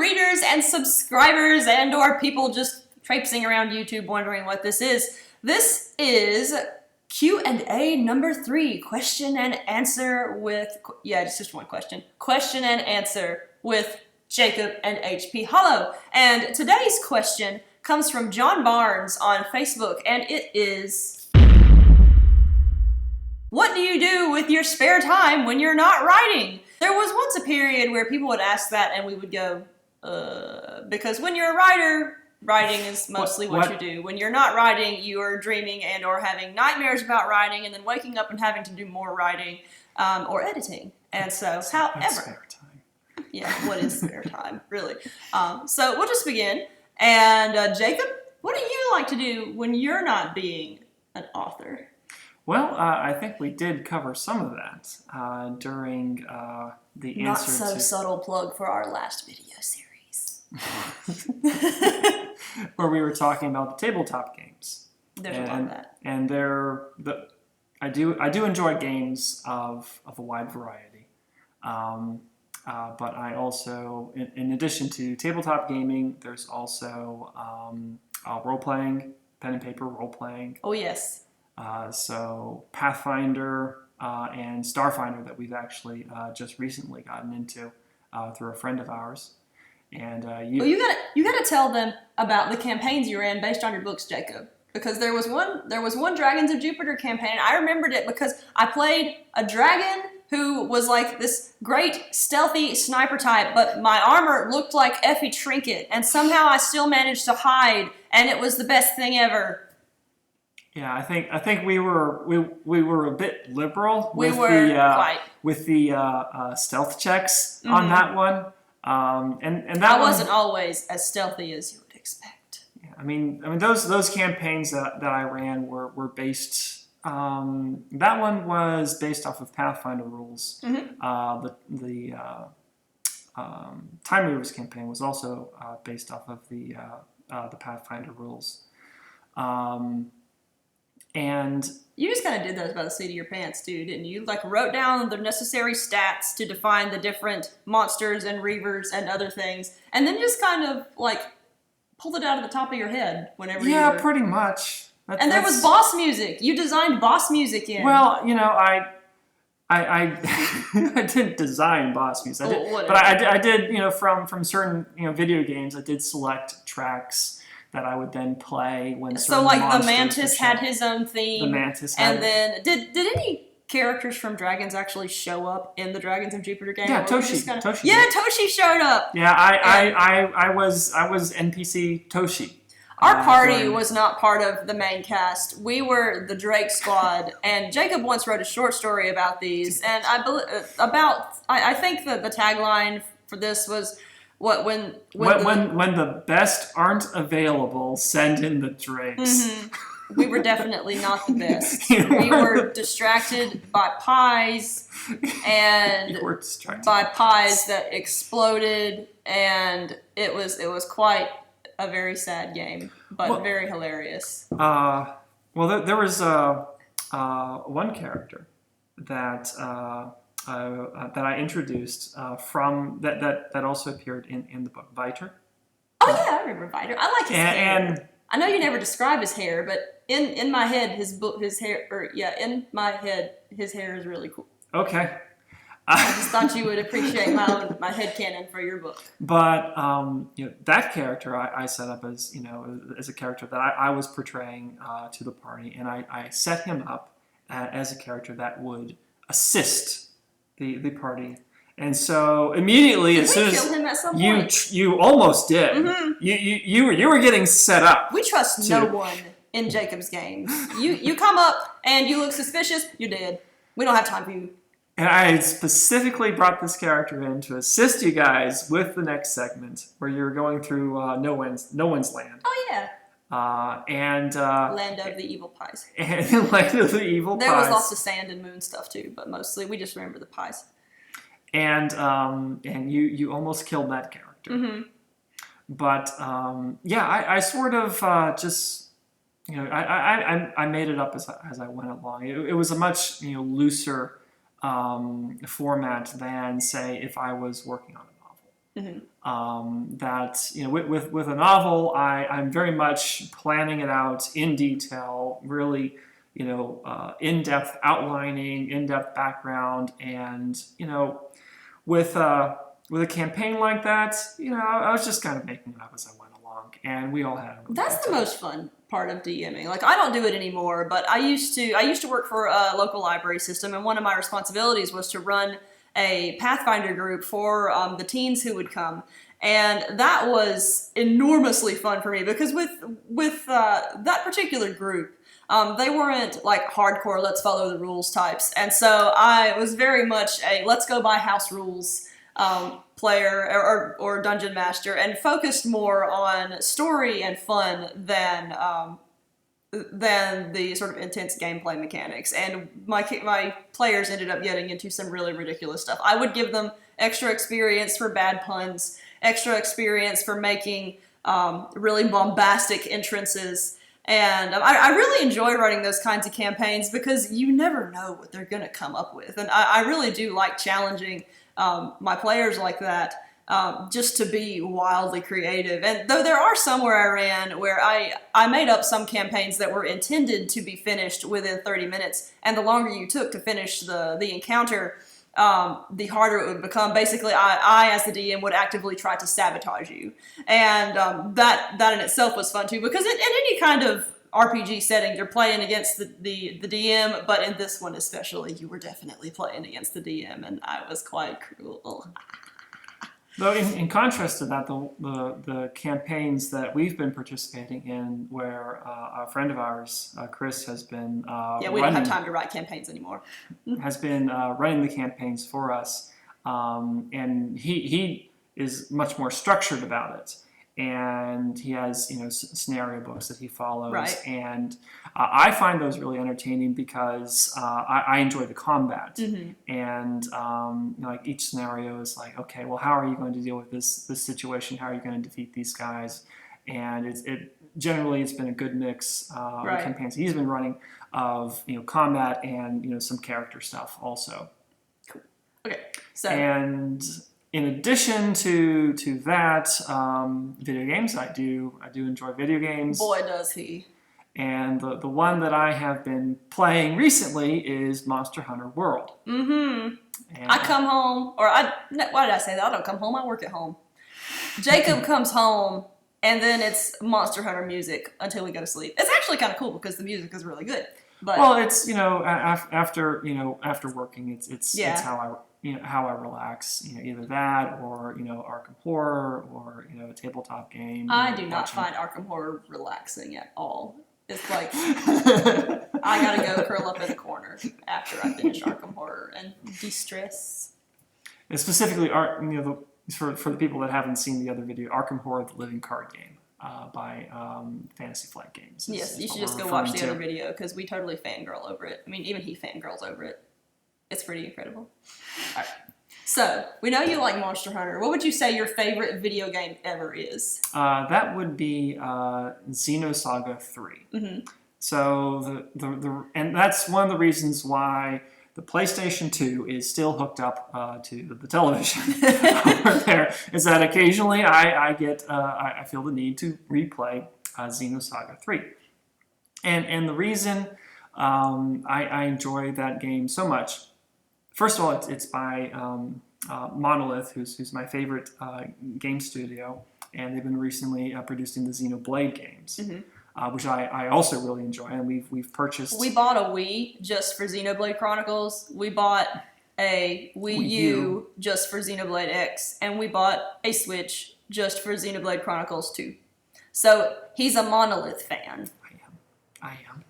readers and subscribers and or people just traipsing around YouTube wondering what this is. This is Q&A number 3, question and answer with, it's just one question. Question and answer with Jacob and HP Hollow. And today's question comes from John Barnes on Facebook, and it is, what do you do with your spare time when you're not writing? There was once a period where people would ask that and we would go, because when you're a writer, writing is mostly what you do. When you're not writing, you are dreaming and or having nightmares about writing and then waking up and having to do more writing or editing. And so, however... spare time. Yeah, what is spare time, really? So we'll just begin. And Jacob, what do you like to do when you're not being an author? Well, I think we did cover some of that during the answer Not so subtle plug for our last video series. where we were talking about the tabletop games. There's a lot of that. And I do enjoy games of a wide variety. But I also, in addition to tabletop gaming, there's also role-playing, pen and paper role-playing. Oh, yes. So Pathfinder and Starfinder that we've actually just recently gotten into through a friend of ours. And you gotta tell them about the campaigns you're in based on your books, Jacob. Because there was one Dragons of Jupiter campaign. I remembered it because I played a dragon who was like this great stealthy sniper type, but my armor looked like Effie Trinket, and somehow I still managed to hide, and it was the best thing ever. Yeah, I think we were a bit liberal with the stealth checks on that one. And that I wasn't always as stealthy as you would expect. Yeah, I mean those campaigns that I ran were based. That one was based off of Pathfinder rules. Mm-hmm. The Time Reavers campaign was also based off of the Pathfinder rules. And you just kind of did those by the seat of your pants, too, didn't you? Like, wrote down the necessary stats to define the different monsters and reavers and other things, and then just kind of, like, pulled it out of the top of your head whenever you were... Yeah, pretty much. And there was boss music. You designed boss music in. Well, I I didn't design boss music. I did, from certain, video games, I did select tracks that I would then play when certain the Mantis had his own theme. The Mantis had and then did any characters from Dragons actually show up in the Dragons of Jupiter game? Yeah, Toshi. Toshi showed up. Yeah, I was NPC Toshi. Our party was not part of the main cast. We were the Drake Squad, and Jacob once wrote a short story about these. And I think that the tagline for this was, when the best aren't available, send in the Drakes. Mm-hmm. We were definitely not the best. We were distracted by pies, and by pies that exploded, and it was quite a very sad game, but very hilarious. There was one character that that I introduced from that also appeared in the book, Viter. Oh yeah, I remember Viter. I like his hair. I know you never describe his hair, but in my head, his hair is really cool. Okay. I just thought you would appreciate my headcanon for your book. But that character I set up as as a character that I was portraying to the party, and I set him up as a character that would assist the party. And so immediately, as soon as you almost did, mm-hmm. you were getting set up. We trust no one in Jacob's games. You come up and you look suspicious, you're dead. We don't have time for you. And I specifically brought this character in to assist you guys with the next segment, where you're going through no one's land. Oh yeah. Land of the evil pies. And land of the evil pies. There was lots of sand and moon stuff too, but mostly we just remember the pies. And you almost killed that character. Mm-hmm. But I sort of just I made it up as I went along. It was a much looser format than, say, if I was working on a novel. That with a novel, I'm very much planning it out in detail, really, in-depth outlining, in-depth background, and with a campaign like that, I was just kind of making it up as I went along, and we all had a really That's good the time. most fun part of DMing. Like, I don't do it anymore, but I used to work for a local library system, and one of my responsibilities was to run a Pathfinder group for the teens who would come. And that was enormously fun for me because with that particular group, they weren't like hardcore let's follow the rules types, and so I was very much a let's go by house rules player or dungeon master, and focused more on story and fun than the sort of intense gameplay mechanics. And my players ended up getting into some really ridiculous stuff. I would give them extra experience for bad puns, extra experience for making really bombastic entrances. And I really enjoy running those kinds of campaigns because you never know what they're going to come up with. And I really do like challenging my players like that, just to be wildly creative. And though there are some where I ran where I made up some campaigns that were intended to be finished within 30 minutes, and the longer you took to finish the encounter, the harder it would become. Basically, I as the DM would actively try to sabotage you, and that in itself was fun too, because in any kind of RPG setting, you're playing against the DM, but in this one especially, you were definitely playing against the DM, and I was quite cruel. Though in contrast to that, the campaigns that we've been participating in, where a friend of ours, Chris, has been we don't have time to write campaigns anymore. has been running the campaigns for us, and he is much more structured about it, and he has scenario books that he follows, right. And I find those really entertaining because I enjoy the combat, and like each scenario is like, okay, well, how are you going to deal with this situation? How are you going to defeat these guys? And generally it's been a good mix of the campaigns he's been running of combat and some character stuff also. Cool. Okay, so and in addition to that, video games, I do enjoy video games. Boy, does he. And the one that I have been playing recently is Monster Hunter World. And I come home, why did I say that? I don't come home, I work at home. Jacob comes home, and then it's Monster Hunter music until we go to sleep. It's actually kind of cool because the music is really good. But well, it's after working, it's how I relax. Either that or Arkham Horror or a tabletop game. I do not find Arkham Horror relaxing at all. It's like I gotta go curl up in a corner after I finish Arkham Horror and de-stress. And specifically, for the people that haven't seen the other video, Arkham Horror: The Living Card Game by Fantasy Flight Games. Yes, you should just go watch the other video because we totally fangirl over it. I mean, even he fangirls over it. It's pretty incredible. All right. So, we know you like Monster Hunter. What would you say your favorite video game ever is? That would be Xenosaga III. So, and that's one of the reasons why the PlayStation 2 is still hooked up to the television over there, is that occasionally I feel the need to replay Xenosaga III. And the reason I enjoy that game so much, first of all, it's by Monolith, who's my favorite game studio, and they've been recently producing the Xenoblade games, which I also really enjoy, and we've purchased. We bought a Wii just for Xenoblade Chronicles. We bought a Wii U just for Xenoblade X, and we bought a Switch just for Xenoblade Chronicles 2. So he's a Monolith fan. I am.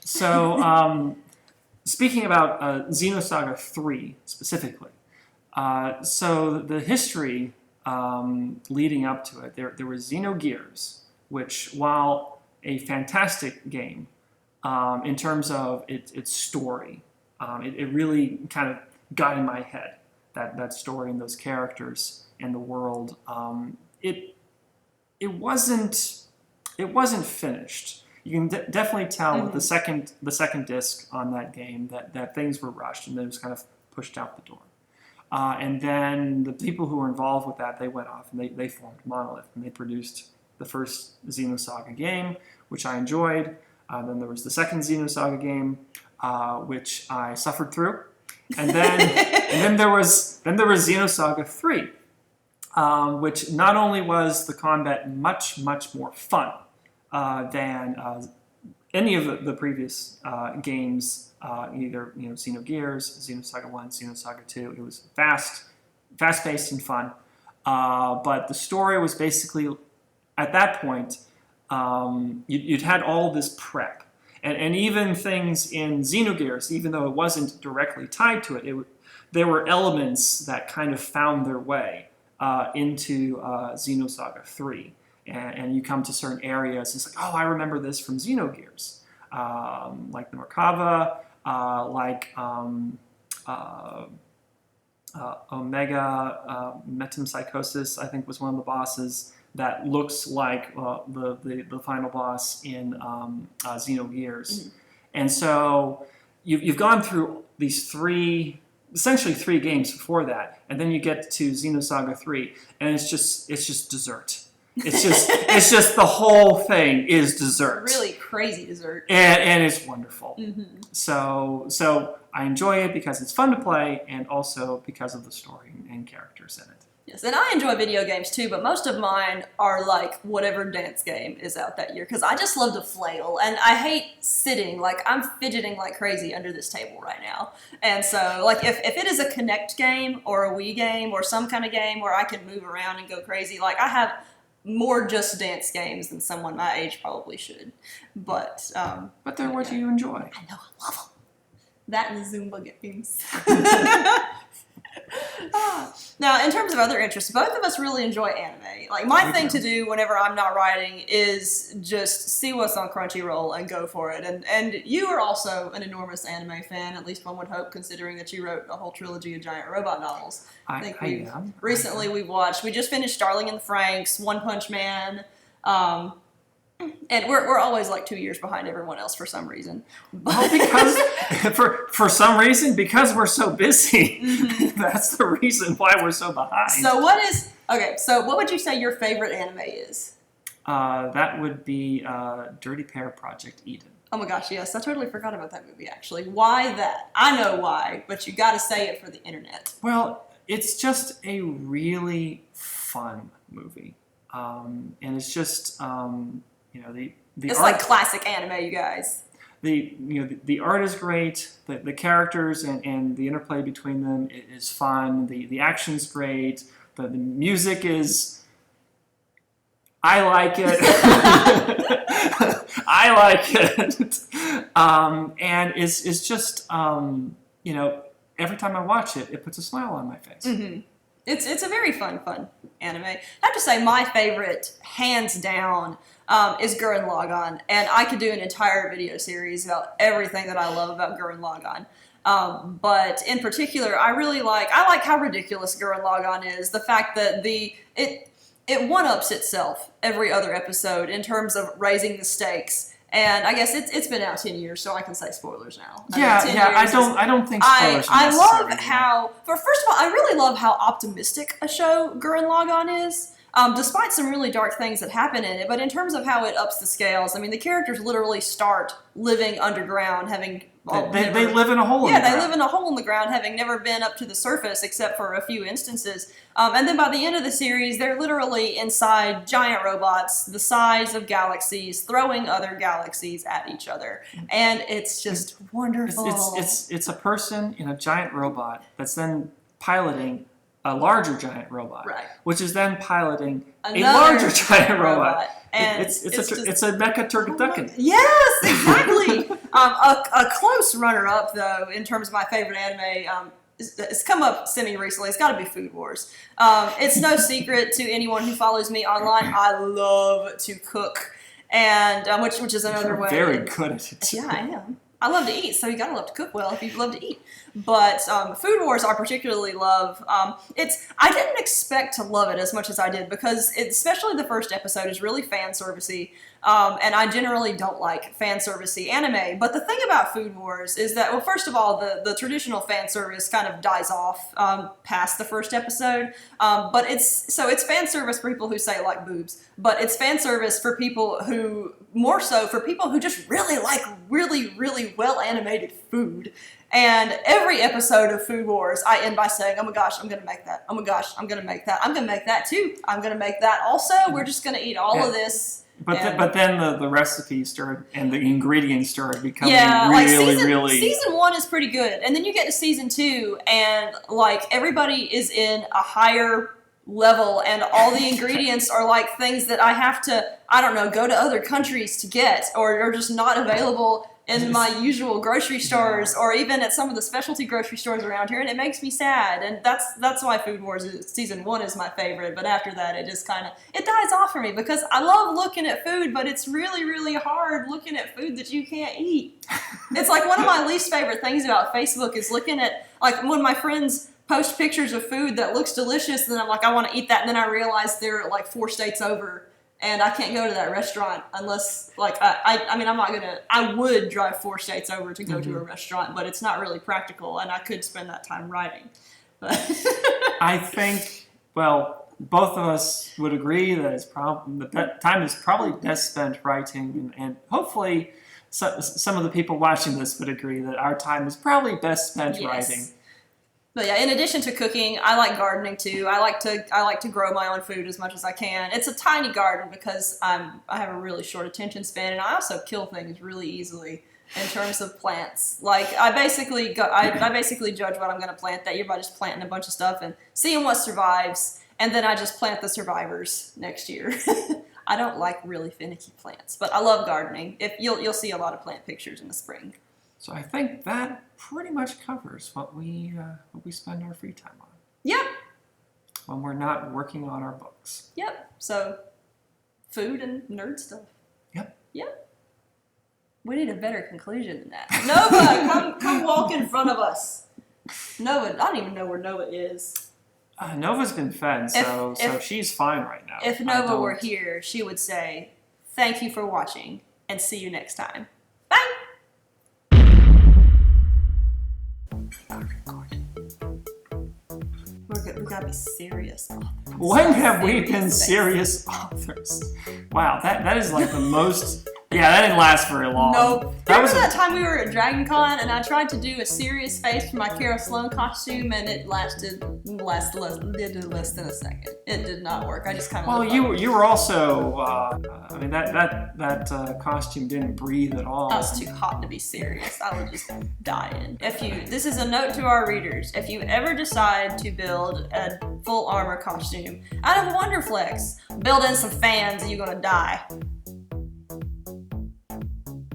So, speaking about Xenosaga III specifically, so the history leading up to it, there was Xenogears, which, while a fantastic game in terms of its story, it really kind of got in my head, that story and those characters and the world. It wasn't finished. You can definitely tell with the second disc on that game that things were rushed and it was kind of pushed out the door. And then the people who were involved with that, they went off and they formed Monolith, and they produced the first Xenosaga game, which I enjoyed. Then there was the second Xenosaga game, which I suffered through, and then there was Xenosaga III, which not only was the combat much more fun than any of the previous games, either Xenogears, Xenosaga 1, Xenosaga 2. It was fast-paced and fun, but the story was basically, at that point, you'd had all this prep, and even things in Xenogears, even though it wasn't directly tied to it, there were elements that kind of found their way into Xenosaga 3. And you come to certain areas, it's like, oh, I remember this from Xenogears. Like Norkava, like Omega Metempsychosis, I think, was one of the bosses that looks like the final boss in Xenogears. Mm-hmm. And so you've gone through these essentially three games before that, and then you get to Xenosaga 3, and it's just dessert. It's just the whole thing is dessert. Really crazy dessert. And it's wonderful. Mm-hmm. So I enjoy it because it's fun to play, and also because of the story and characters in it. Yes, and I enjoy video games too, but most of mine are like whatever dance game is out that year, because I just love to flail, and I hate sitting. Like, I'm fidgeting like crazy under this table right now. And so, like, if it is a Kinect game or a Wii game or some kind of game where I can move around and go crazy, like, I have more Just Dance games than someone my age probably should. But they're what you enjoy. I know, I love them. That and the Zumba games. Now, in terms of other interests, both of us really enjoy anime. Like, my thing to do whenever I'm not writing is just see what's on Crunchyroll and go for it. And you are also an enormous anime fan, at least one would hope, considering that you wrote a whole trilogy of giant robot novels. I am. Recently we just finished Darling in the Franxx, One Punch Man, and we're always like 2 years behind everyone else for some reason. Well, because for some reason, because we're so busy. Mm-hmm. That's the reason why we're so behind. So what would you say your favorite anime is? That would be Dirty Pair Project Eden. Oh my gosh, yes, I totally forgot about that movie actually. Why that? I know why, but you got to say it for the internet. Well, it's just a really fun movie, and it's just it's art, like classic anime, you guys. The art is great. The characters and the interplay between them is fun. The action's great. The music is. I like it. I like it. And it's just every time I watch it, it puts a smile on my face. Mm-hmm. It's a very fun anime. I have to say my favorite, hands down, is Gurren Lagann, and I could do an entire video series about everything that I love about Gurren Lagann. But in particular, I like how ridiculous Gurren Lagann is. The fact that it one-ups itself every other episode in terms of raising the stakes. And I guess it's been out 10 years, so I can say spoilers now. I don't think spoilers are I love necessary. how, first of all, I really love how optimistic a show Gurren Lagann is. Despite some really dark things that happen in it, but in terms of how it ups the scales, I mean, the characters literally start living underground, having... They live in a hole in the ground. Yeah, they live in a hole in the ground, having never been up to the surface except for a few instances. And then by the end of the series, they're literally inside giant robots the size of galaxies, throwing other galaxies at each other. And it's just wonderful. It's a person in a giant robot that's then piloting a larger giant robot, right, which is then piloting another a larger giant robot. And it's a mecha turducken. Yes, exactly. A close runner-up, though, in terms of my favorite anime, it's come up semi-recently. It's got to be Food Wars. It's no secret to anyone who follows me online. I love to cook, and which is another way. Very good at it. Yeah, I am. I love to eat, so you gotta love to cook well if you love to eat. But Food Wars I particularly love. I didn't expect to love it as much as I did because especially the first episode is really fan servicey. And I generally don't like fan servicey anime. But the thing about Food Wars is that, well, first of all, the traditional fan service kind of dies off past the first episode. But it's fan service for people who say like boobs. But it's fan service for people who, more so for people who just really like really, really well animated food. And every episode of Food Wars, I end by saying, oh my gosh, I'm going to make that. Oh my gosh, I'm going to make that. I'm going to make that too. I'm going to make that also. We're just going to eat all of this. But then the recipe started and the ingredients started becoming season 1 is pretty good, and then you get to season 2 and like everybody is in a higher level and all the ingredients are like things that I have to, I don't know, go to other countries to get or are just not available in my usual grocery stores or even at some of the specialty grocery stores around here, and it makes me sad. And that's why Food Wars season 1 is my favorite, but after that it just kind of, it dies off for me because I love looking at food, but it's really, really hard looking at food that you can't eat. It's like one of my least favorite things about Facebook is looking at, like when my friends post pictures of food that looks delicious, and then I'm like, I want to eat that, and then I realize they're like 4 states over. And I can't go to that restaurant unless, like, I mean, I'm not going to, I would drive 4 states over to go to a restaurant, but it's not really practical, and I could spend that time writing. But I think, well, both of us would agree that the time is probably best spent writing, and hopefully some of the people watching this would agree that our time is probably best spent writing. But yeah, in addition to cooking, I like gardening too. I like to grow my own food as much as I can. It's a tiny garden because I have a really short attention span, and I also kill things really easily in terms of plants. Like I basically judge what I'm going to plant that year by just planting a bunch of stuff and seeing what survives, and then I just plant the survivors next year. I don't like really finicky plants, but I love gardening. If you'll see a lot of plant pictures in the spring. So I think that pretty much covers what we spend our free time on. Yep. When we're not working on our books. Yep. So, food and nerd stuff. Yep. Yep. We need a better conclusion than that. Nova, come walk in front of us. Nova, I don't even know where Nova is. Nova's been fed, so she's fine right now. If Nova were here, she would say, "Thank you for watching, and see you next time." Bye. We gotta be serious authors. When have we been serious authors? Wow, that is like the most. Yeah, that didn't last very long. Nope. Remember that time we were at DragonCon and I tried to do a serious face for my Kara Sloan costume and it lasted less than a second. It did not work. I just kind of. Well, you were also. I mean that costume didn't breathe at all. I was too hot to be serious. I would just die in. This is a note to our readers. If you ever decide to build a full armor costume out of Wonderflex, build in some fans and you're gonna die.